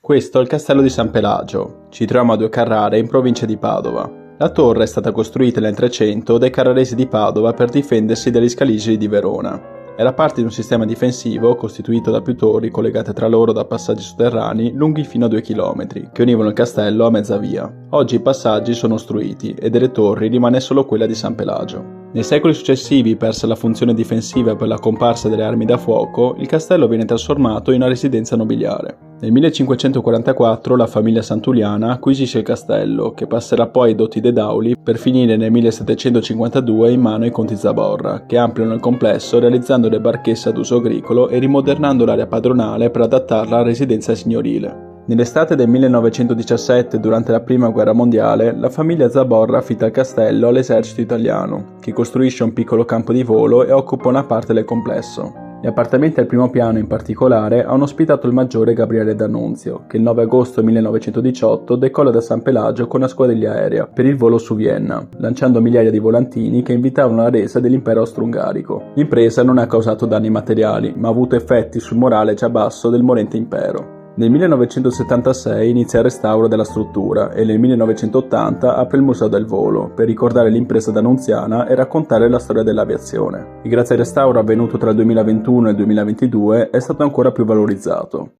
Questo è il castello di San Pelagio. Ci troviamo a Due Carrare in provincia di Padova. La torre è stata costruita nel 300 dai carraresi di Padova per difendersi dagli scaligeri di Verona. Era parte di un sistema difensivo costituito da più torri collegate tra loro da passaggi sotterranei lunghi fino a 2 km, che univano il castello a mezza via. Oggi i passaggi sono ostruiti e delle torri rimane solo quella di San Pelagio. Nei secoli successivi, persa la funzione difensiva per la comparsa delle armi da fuoco, il castello viene trasformato in una residenza nobiliare. Nel 1544 la famiglia Santuliana acquisisce il castello, che passerà poi ai dotti dei Dauli per finire nel 1752 in mano ai conti Zaborra, che ampliano il complesso realizzando le barchesse ad uso agricolo e rimodernando l'area padronale per adattarla a residenza signorile. Nell'estate del 1917, durante la Prima Guerra Mondiale, la famiglia Zaborra affitta il castello all'esercito italiano, che costruisce un piccolo campo di volo e occupa una parte del complesso. Gli appartamenti al primo piano in particolare hanno ospitato il maggiore Gabriele D'Annunzio, che il 9 agosto 1918 decolla da San Pelagio con una squadriglia aerea per il volo su Vienna, lanciando migliaia di volantini che invitavano alla resa dell'impero austro-ungarico. L'impresa non ha causato danni materiali, ma ha avuto effetti sul morale già basso del morente impero. Nel 1976 inizia il restauro della struttura e nel 1980 apre il Museo del Volo per ricordare l'impresa d'annunziana e raccontare la storia dell'aviazione. E grazie al restauro avvenuto tra il 2021 e il 2022 è stato ancora più valorizzato.